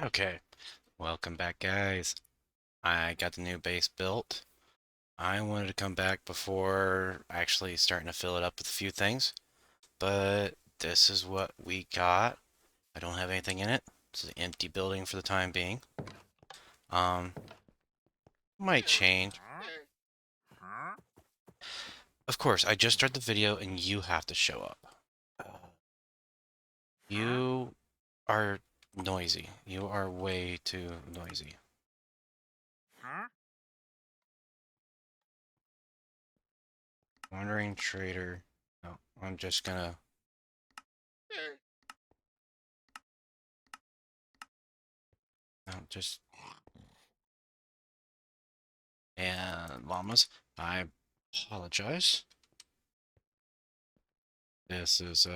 Okay, welcome back, guys. I got the new base built. I wanted to come back before actually starting to fill it up with a few things, but this is what we got. I don't have anything in it. It's an empty building for the time being. Um, might change. Of course, I just started the video and you have to show up. You are noisy. You are way too noisy. Wandering trader. No, I'm just gonna. No, just and llamas. I apologize. This is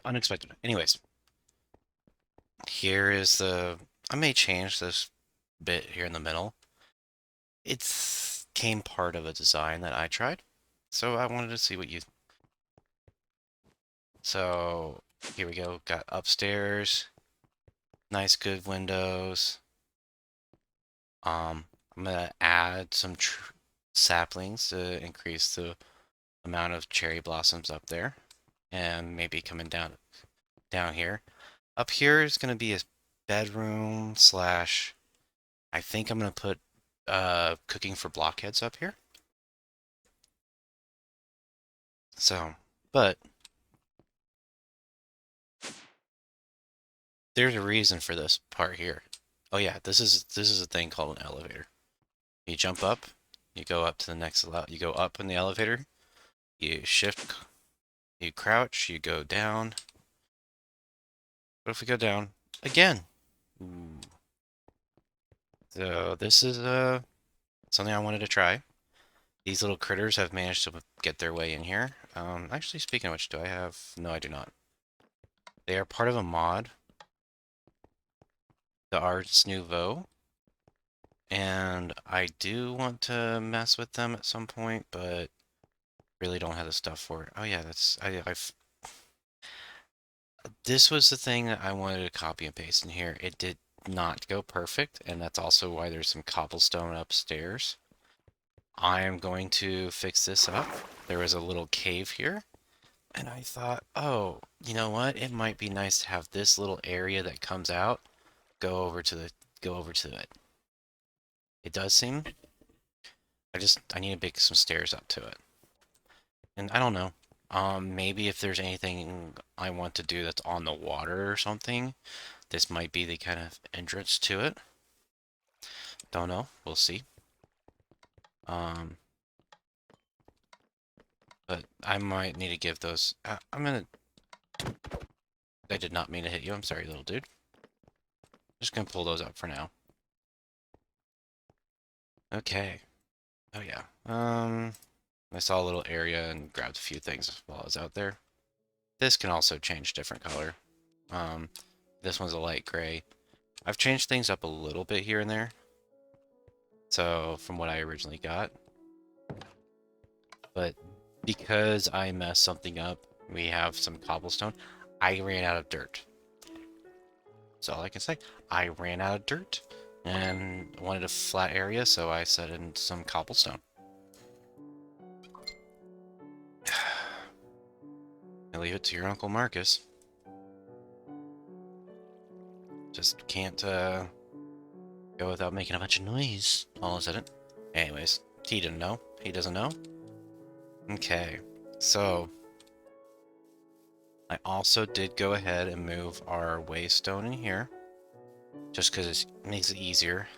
unexpected. Anyways, here is the. I may change this bit here in the middle. It's came part of a design that I tried, so I wanted to see what you. So here we go. Got upstairs, nice good windows. I'm gonna add some saplings to increase the amount of cherry blossoms up there, and maybe coming down here. Up here is gonna be a bedroom slash. I think I'm gonna put cooking for blockheads up here. So, but there's a reason for this part here. Oh yeah, this is a thing called an elevator. You jump up, you go up to the next level. You go up in the elevator. You shift, you crouch, you go down. What if we go down again? Ooh. So this is something I wanted to try. These little critters have managed to get their way in here. Actually, speaking of which, do I have? No, I do not. They are part of a mod, the Ars Nouveau, and I do want to mess with them at some point, but really don't have the stuff for it. Oh yeah, this was the thing that I wanted to copy and paste in here. It did not go perfect, and that's also why there's some cobblestone upstairs. I am going to fix this up. There was a little cave here. And I thought, oh, you know what? It might be nice to have this little area that comes out go over to the go over to it. It does seem. I need to make some stairs up to it. And I don't know. Maybe if there's anything I want to do that's on the water or something, this might be the kind of entrance to it. Don't know. We'll see. Um, but I might need to give those. I'm gonna. I did not mean to hit you. I'm sorry, little dude. Just gonna pull those up for now. Okay. Oh yeah. I saw a little area and grabbed a few things while I was out there. This can also change different color. Um, this one's a light gray. I've changed things up a little bit here and there. So from what I originally got. But because I messed something up, we have some cobblestone. I ran out of dirt. That's all I can say. I ran out of dirt and wanted a flat area, so I set in some cobblestone. I leave it to your Uncle Marcus. Just can't go without making a bunch of noise all of a sudden. Anyways, he didn't know. He doesn't know. Okay, so I also did go ahead and move our waystone in here, just because it makes it easier.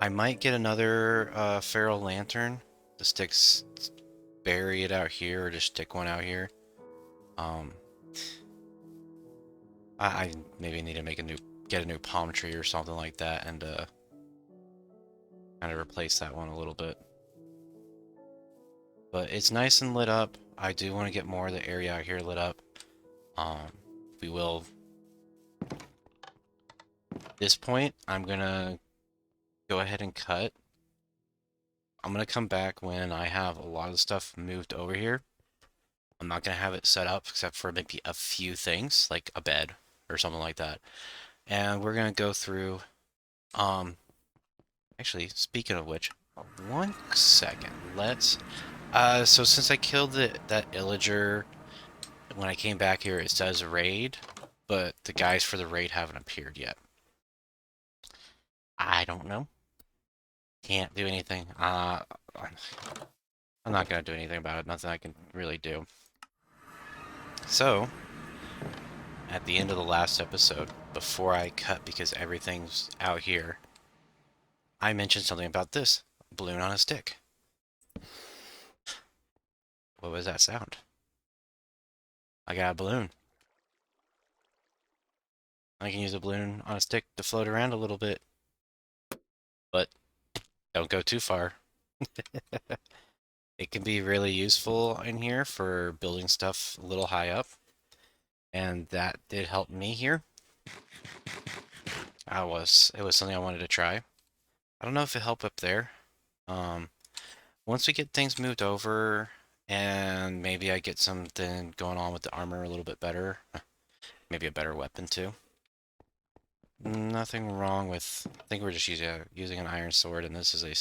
I might get another feral lantern to bury it out here, or just stick one out here. Um, I maybe need to get a new palm tree or something like that, and kind of replace that one a little bit. But it's nice and lit up. I do want to get more of the area out here lit up. We will. At this point, I'm gonna go ahead and cut. I'm gonna come back when I have a lot of stuff moved over here. I'm not gonna have it set up except for maybe a few things, like a bed or something like that. And we're gonna go through, actually, speaking of which, 1 second, so since I killed that illager, when I came back here, it says raid, but the guys for the raid haven't appeared yet. I don't know. Can't do anything. I'm not gonna do anything about it. Nothing I can really do. So, at the end of the last episode, before I cut because everything's out here, I mentioned something about this balloon on a stick. What was that sound? I got a balloon. I can use a balloon on a stick to float around a little bit, but don't go too far. It can be really useful in here for building stuff a little high up, and that did help me here. It was something I wanted to try. I don't know if it helped up there. Once we get things moved over, and maybe I get something going on with the armor a little bit better, maybe a better weapon too. Nothing wrong with. I think we're just using an iron sword, and this is a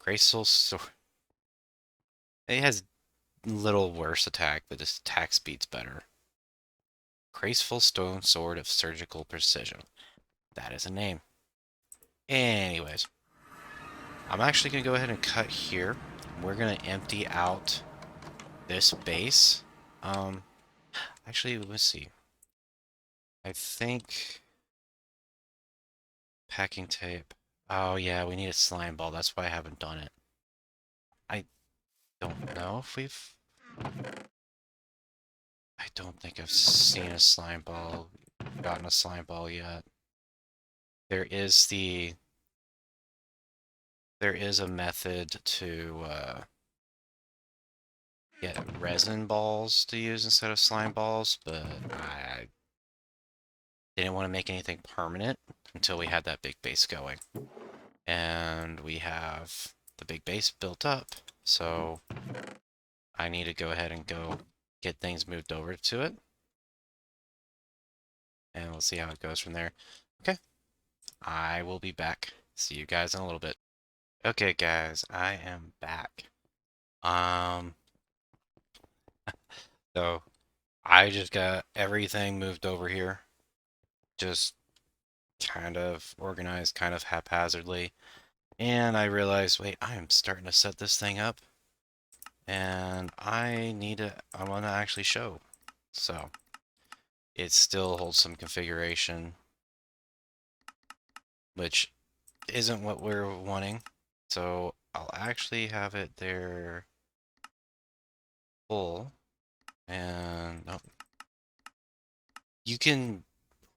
graceful sword. It has little worse attack, but its attack speed's better. Graceful stone sword of surgical precision. That is a name. Anyways, I'm actually going to go ahead and cut here. We're going to empty out this base. Actually, let's see. I think packing tape. Oh yeah, we need a slime ball. That's why I haven't done it. I don't know if we've... I don't think I've seen a slime ball, gotten a slime ball yet. There is a method to get resin balls to use instead of slime balls, but I didn't want to make anything permanent until we had that big base going. And we have the big base built up, so I need to go ahead and go get things moved over to it. And we'll see how it goes from there. Okay, I will be back. See you guys in a little bit. Okay, guys, I am back. So I just got everything moved over here. Just kind of organized, kind of haphazardly. And I realized, wait, I am starting to set this thing up. And I want to actually show. So it still holds some configuration, which isn't what we're wanting. So I'll actually have it there full. And nope. You can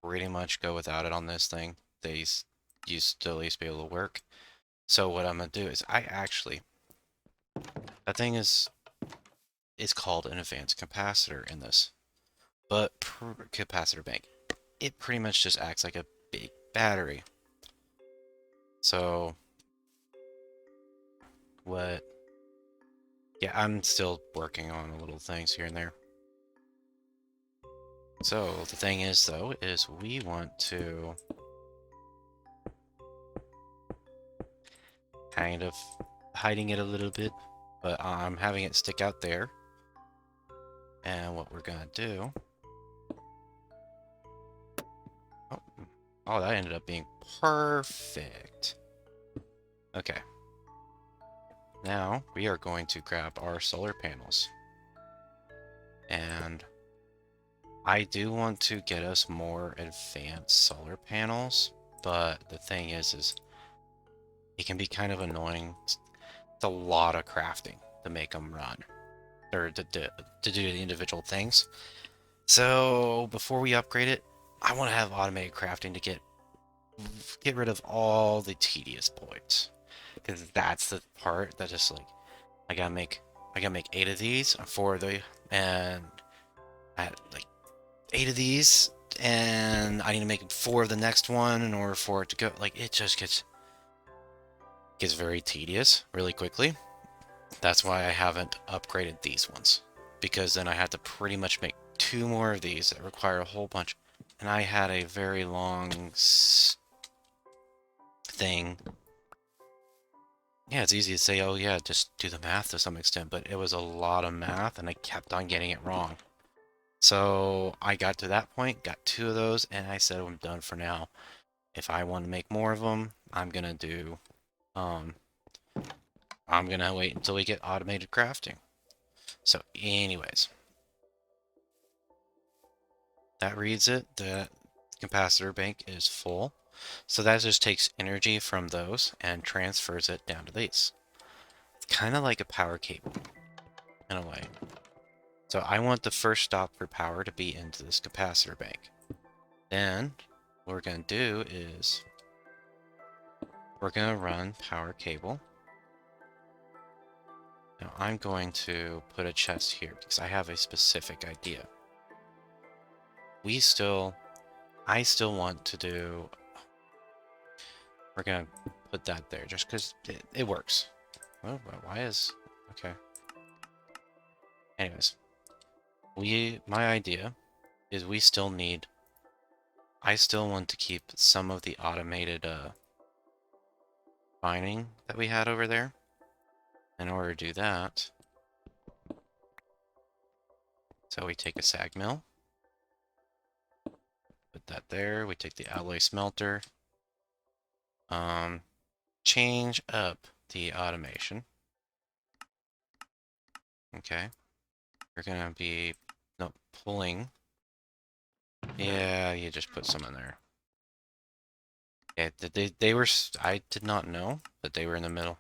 pretty much go without it on this thing. They used to at least be able to work. So what I'm gonna do is that thing is called an advanced capacitor in this, but capacitor bank. It pretty much just acts like a big battery. So yeah, I'm still working on little things here and there. So the thing is, though, is we want to kind of hiding it a little bit, but I'm having it stick out there. And what we're gonna do... Oh, that ended up being perfect. Okay. Now, we are going to grab our solar panels. And I do want to get us more advanced solar panels, but the thing is it can be kind of annoying. It's a lot of crafting to make them run, or to do the individual things. So before we upgrade it, I want to have automated crafting to get rid of all the tedious points, because that's the part that just like I gotta make 8 of these, 4 of the, and like 8 of these, and I need to make 4 of the next one in order for it to go. Like, it just gets very tedious really quickly. That's why I haven't upgraded these ones, because then I have to pretty much make 2 more of these that require a whole bunch, and I had a very long thing. Yeah, it's easy to say, oh yeah, just do the math to some extent, but it was a lot of math, and I kept on getting it wrong. So I got to that point, got 2 of those, and I said I'm done for now. If I want to make more of them, I'm gonna wait until we get automated crafting. So anyways, that reads it. The capacitor bank is full. So that just takes energy from those and transfers it down to these. It's kind of like a power cable in a way. So I want the first stop for power to be into this capacitor bank. Then what we're going to do is we're going to run power cable. Now I'm going to put a chest here because I have a specific idea. I still want to do, we're going to put that there just because it works. Oh, why is, okay. Anyways, my idea is I still want to keep some of the automated mining that we had over there. In order to do that, so we take a sag mill, put that there, we take the alloy smelter, change up the automation. Okay, we're gonna be, no, pulling. Yeah, you just put some in there. Yeah, they were, I did not know that they were in the middle.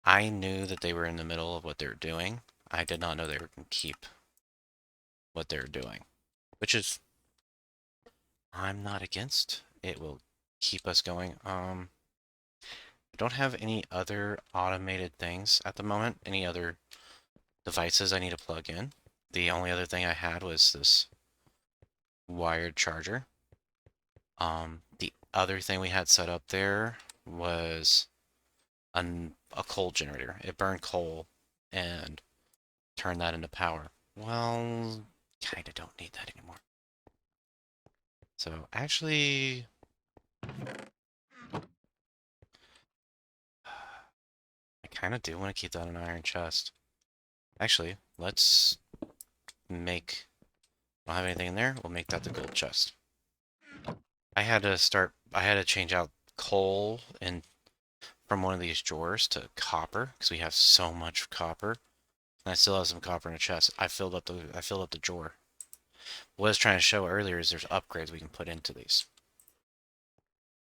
I knew that they were in the middle of what they were doing. I did not know they were going to keep what they were doing, which is, I'm not against. It will keep us going. I don't have any other automated things at the moment, any other devices I need to plug in. The only other thing I had was this wired charger. The other thing we had set up there was a coal generator. It burned coal and turned that into power. Well, kind of don't need that anymore. So actually, I kind of do want to keep that an iron chest. Actually, let's make, don't have anything in there, we'll make that the gold chest. I had to change out coal and from one of these drawers to copper because we have so much copper. And I still have some copper in a chest. I filled up the drawer. What I was trying to show earlier is there's upgrades we can put into these.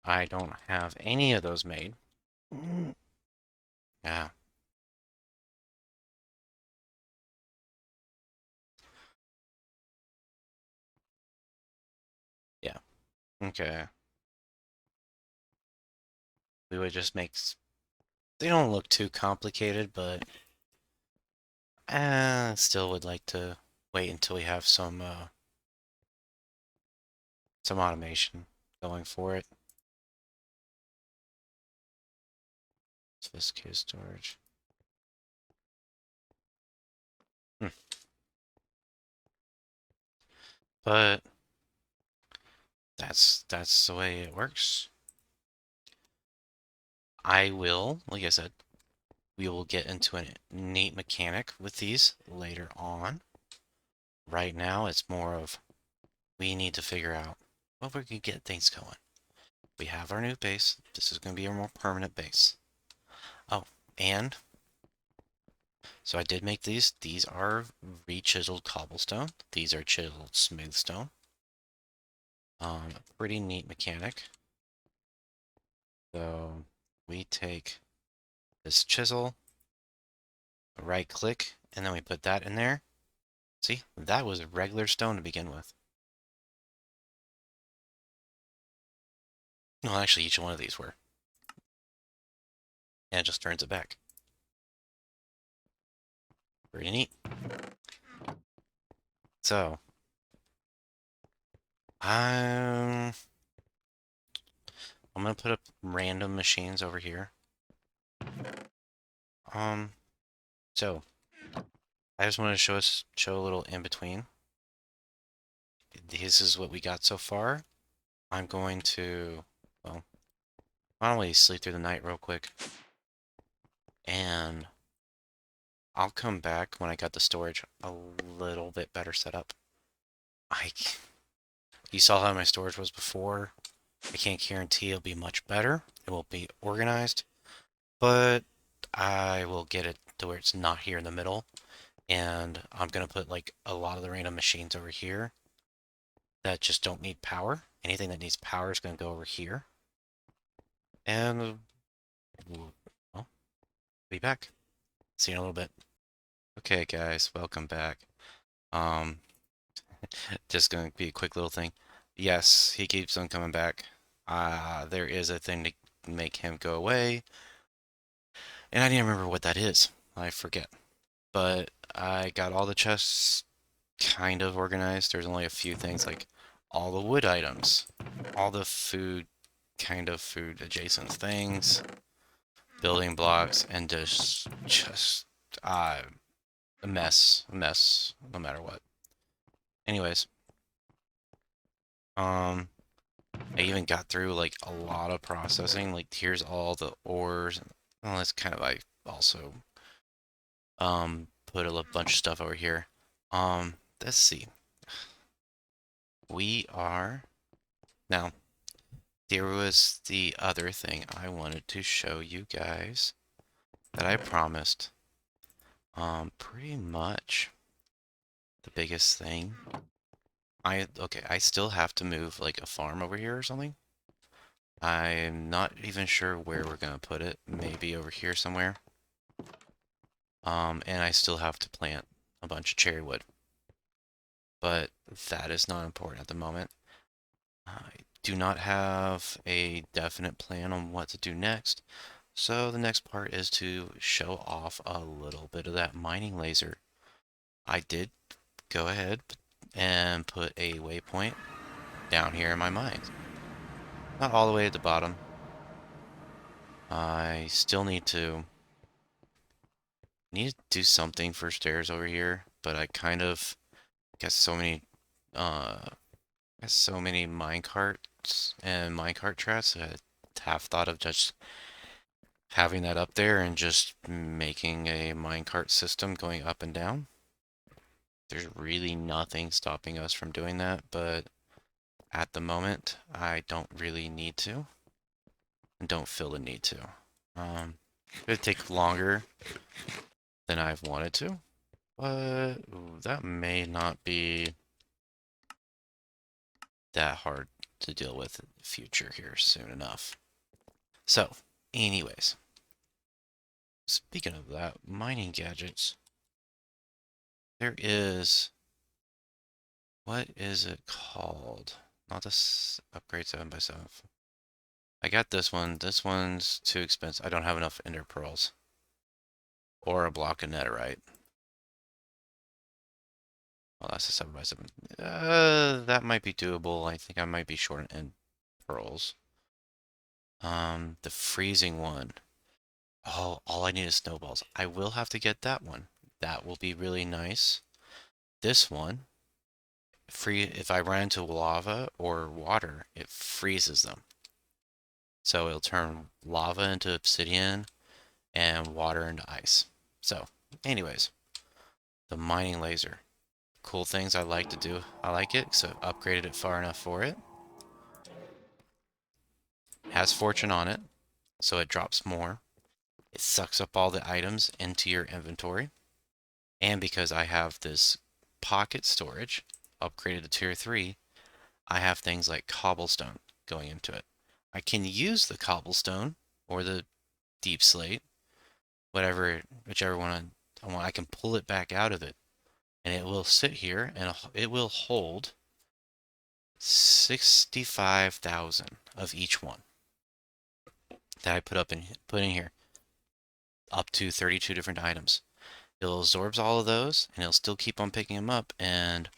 I don't have any of those made. Yeah. Yeah. Okay. We would just make, they don't look too complicated, but still would like to wait until we have some automation going for it. Sophisticated storage. But that's the way it works. I will, like I said, we will get into a neat mechanic with these later on. Right now, it's more of we need to figure out what we can get things going. We have our new base. This is going to be a more permanent base. Oh, and so I did make these. These are re-chiseled cobblestone. These are chiseled smooth stone. Pretty neat mechanic. So we take this chisel, right click, and then we put that in there. See, that was regular stone to begin with. No, actually, each one of these were. And it just turns it back. Pretty neat. So, I'm gonna put up random machines over here. So I just wanted to show a little in between. this is what we got so far. I'm going to, well, why don't we sleep through the night real quick? And I'll come back when I got the storage a little bit better set up. You saw how my storage was before. I can't guarantee it'll be much better. It will be organized, but I will get it to where it's not here in the middle. And I'm gonna put like a lot of the random machines over here that just don't need power. Anything that needs power is gonna go over here. And well, be back. See you in a little bit. Okay, guys, welcome back. Um, just gonna be a quick little thing. Yes, he keeps on coming back. There is a thing to make him go away, and I didn't remember what that is. I forget. But I got all the chests kind of organized. There's only a few things like all the wood items, all the food, kind of food adjacent things, building blocks, and just a mess, no matter what. Anyways, I even got through like a lot of processing. Like here's all the ores. Well, that's kind of I also put a bunch of stuff over here. Let's see. We are now. There was the other thing I wanted to show you guys that I promised. Pretty much the biggest thing. I still have to move like a farm over here or something. I'm not even sure where we're gonna put it. Maybe over here somewhere. And I still have to plant a bunch of cherry wood. But that is not important at the moment. I do not have a definite plan on what to do next. So the next part is to show off a little bit of that mining laser. I did go ahead and put a waypoint down here in my mines. Not all the way at the bottom. I still need to do something for stairs over here, but I kind of got so many mine carts and minecart traps that I half thought of just having that up there and just making a minecart system going up and down. There's really nothing stopping us from doing that, but at the moment, I don't really need to and don't feel the need to. It'd take longer than I've wanted to, but that may not be that hard to deal with in the future here soon enough. So, anyways, speaking of that, mining gadgets, there is, what is it called? Not this upgrade 7x7. I got this one. This one's too expensive. I don't have enough ender pearls or a block of netherite. Well, that's a 7x7. That might be doable. I think I might be short in pearls. The freezing one. Oh, all I need is snowballs. I will have to get that one. That will be really nice. This one, if I run into lava or water, it freezes them. So it'll turn lava into obsidian and water into ice. So, anyways, the mining laser. Cool things I like to do. I like it, so upgraded it far enough for it. Has fortune on it, so it drops more. It sucks up all the items into your inventory. And because I have this pocket storage upgraded to tier 3, I have things like cobblestone going into it. I can use the cobblestone or the deep slate, whichever one I want. I can pull it back out of it, and it will sit here and it will hold 65,000 of each one that I put in here, up to 32 different items. It'll absorb all of those, and it'll still keep on picking them up. And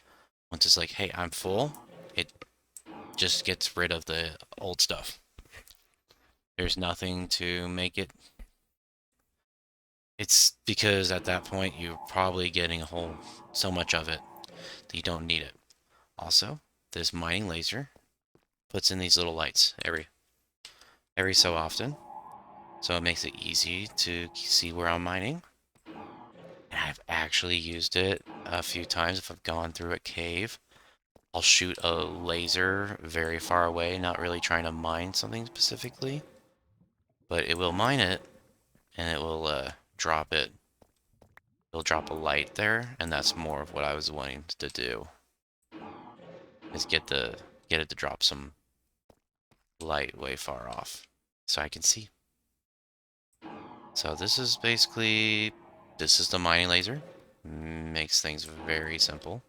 once it's like, hey, I'm full, it just gets rid of the old stuff. There's nothing to make it. It's because at that point you're probably getting so much of it that you don't need it. Also, this mining laser puts in these little lights every so often, so it makes it easy to see where I'm mining. And I've actually used it a few times if I've gone through a cave. I'll shoot a laser very far away, not really trying to mine something specifically, but it will mine it, and it will drop it. It'll drop a light there, and that's more of what I was wanting to do, is get it to drop some light way far off, so I can see. So this is the mining laser. Makes things very simple.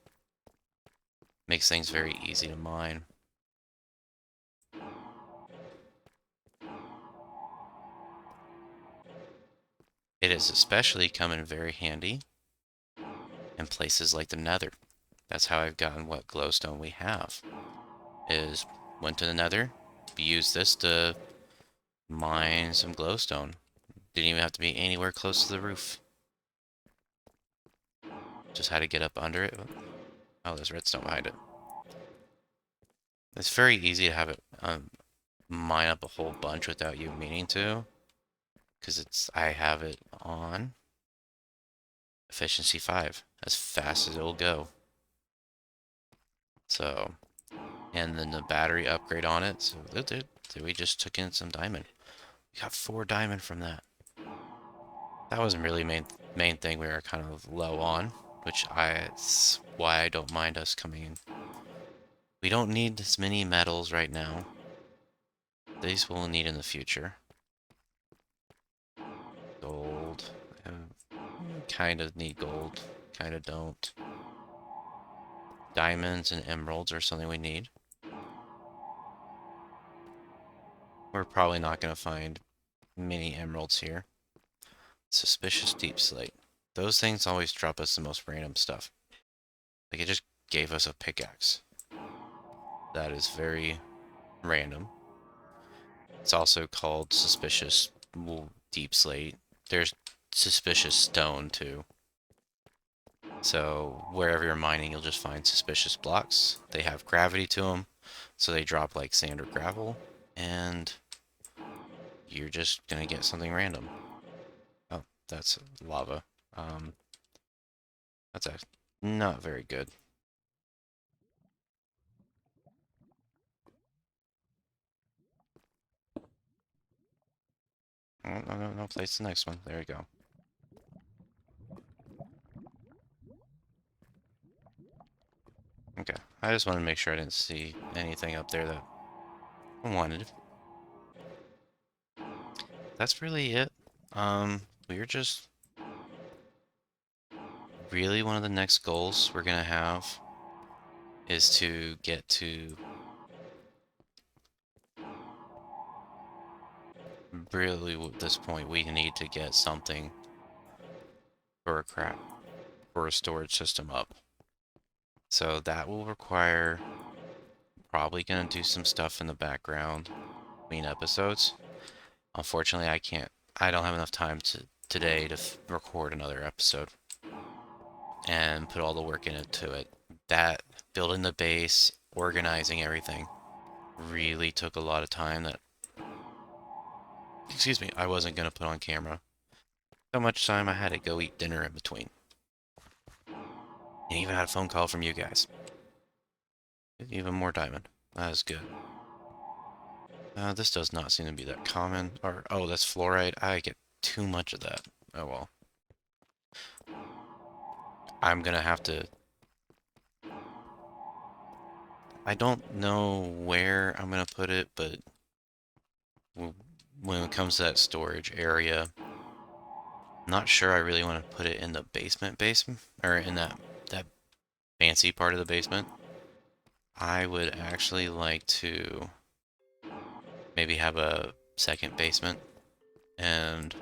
Makes things very easy to mine. It has especially come in very handy in places like the Nether. That's how I've gotten what glowstone we have. Is went to the Nether, used this to mine some glowstone. Didn't even have to be anywhere close to the roof. Just had to get up under it. Oh, there's redstone behind it. It's very easy to have it mine up a whole bunch without you meaning to, because I have it on efficiency 5, as fast as it'll go. So, and then the battery upgrade on it. So we just took in some diamond. We got 4 diamond from that. That wasn't really main thing we were kind of low on, it's why I don't mind us coming in. We don't need as many metals right now. These we'll need in the future. Gold. Kind of need gold. Kind of don't. Diamonds and emeralds are something we need. We're probably not going to find many emeralds here. Suspicious deep slate. Those things always drop us the most random stuff. Like it just gave us a pickaxe. That is very random. It's also called suspicious deep slate. There's suspicious stone too. So wherever you're mining, you'll just find suspicious blocks. They have gravity to them, so they drop like sand or gravel, and you're just gonna get something random. Oh, that's lava. That's not very good. Oh, no, place the next one. There we go. Okay, I just wanted to make sure I didn't see anything up there that I wanted. That's really it. We're just really one of the next goals we're gonna have is to get to really at this point we need to get something for a storage system up. So that will require probably gonna do some stuff in the background between episodes. Unfortunately, I don't have enough time today to record another episode and put all the work into it. That building the base, organizing everything really took a lot of time that, excuse me, I wasn't gonna put on camera. So much time I had to go eat dinner in between. And even had a phone call from you guys. Even more diamond. That is good. This does not seem to be that common. Or, oh, that's fluorite. I get too much of that. Oh well. I'm gonna have to... I don't know where I'm gonna put it, but when it comes to that storage area, I'm not sure I really want to put it in the basement, or in that fancy part of the basement. I would actually like to maybe have a second basement, and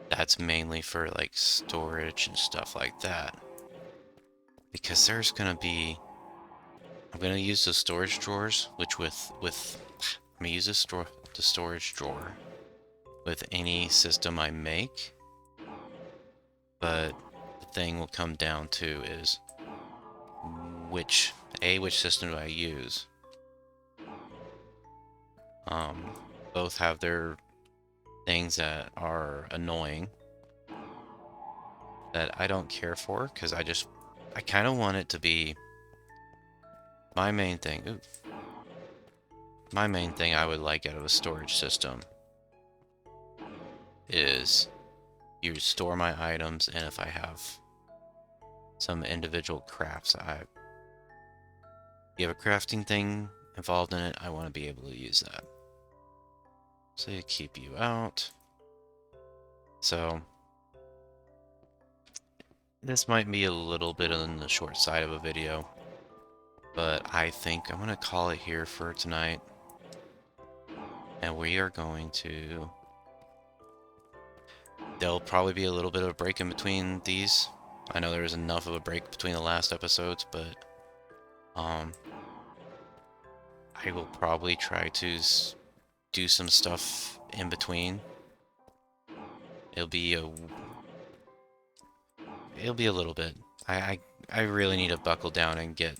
that's mainly for like storage and stuff like that. Because there's gonna be, I'm gonna use the storage drawers, which I'm gonna use the storage drawer with any system I make. But the thing will come down to is which system do I use. Both have their things that are annoying that I don't care for, because I kind of want it to be my main thing. Ooh. My main thing I would like out of a storage system is you store my items, and if I have some individual crafts, you have a crafting thing involved in it, I want to be able to use that. So you keep you out. So this might be a little bit on the short side of a video, but I think I'm going to call it here for tonight. And we are going to... There'll probably be a little bit of a break in between these. I know there was enough of a break between the last episodes, but I will probably try to do some stuff in between. It'll be a little bit. I really need to buckle down and get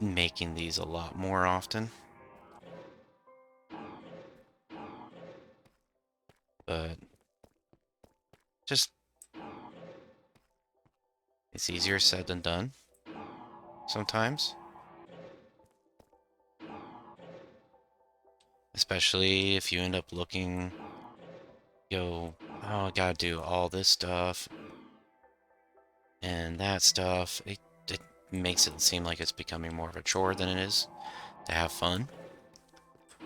making these a lot more often. But just, it's easier said than done sometimes. Especially if you end up looking, oh, I gotta do all this stuff and that stuff. It makes it seem like it's becoming more of a chore than it is to have fun.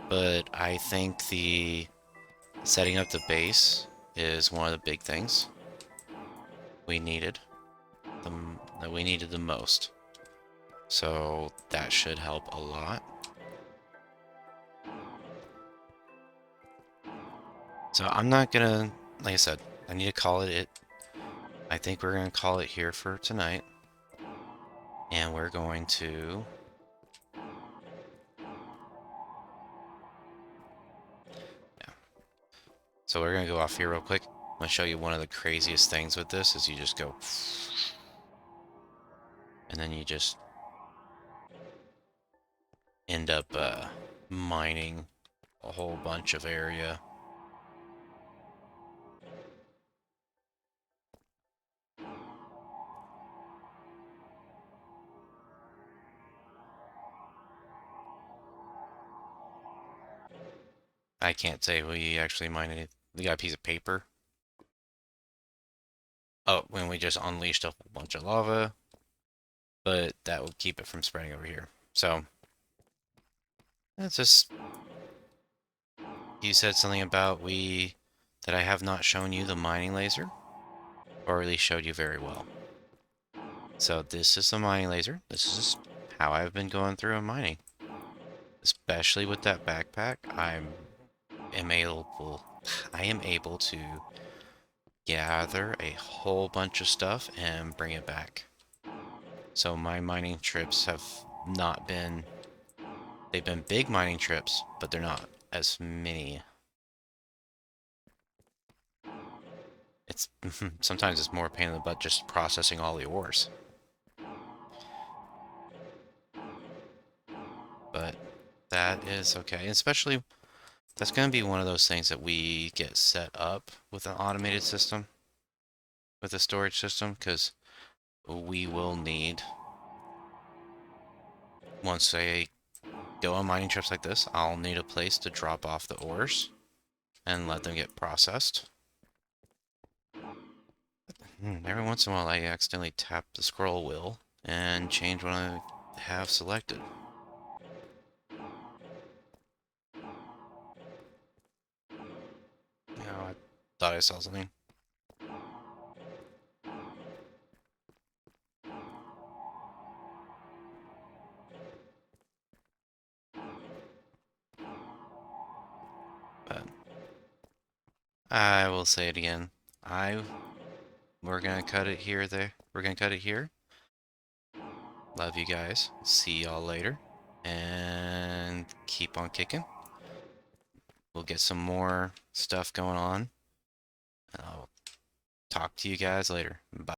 But I think the setting up the base is one of the big things we needed. That we needed the most. So that should help a lot. So I'm not gonna, like I said, I need to call it. I think we're gonna call it here for tonight. And we're going to... Yeah. So we're gonna go off here real quick. I'm gonna show you one of the craziest things with this is you just go... And then you just end up mining a whole bunch of area. I can't say we actually mined it. We got a piece of paper. Oh, when we just unleashed a whole bunch of lava. But that would keep it from spreading over here. So, that's just... You said something about that I have not shown you the mining laser. Or at least showed you very well. So this is the mining laser. This is how I've been going through and mining. Especially with that backpack, I am able to gather a whole bunch of stuff and bring it back. So my mining trips have not been... They've been big mining trips, but they're not as many. It's sometimes it's more a pain in the butt just processing all the ores. But that is okay. Especially, that's going to be one of those things that we get set up with an automated system, with a storage system, because we will need, once I go on mining trips like this, I'll need a place to drop off the ores and let them get processed. Every once in a while I accidentally tap the scroll wheel and change what I have selected. Oh, I thought I saw something. But I will say it again. We're gonna cut it here. We're gonna cut it here. Love you guys. See y'all later. And keep on kicking. We'll get some more stuff going on. I'll talk to you guys later. Bye.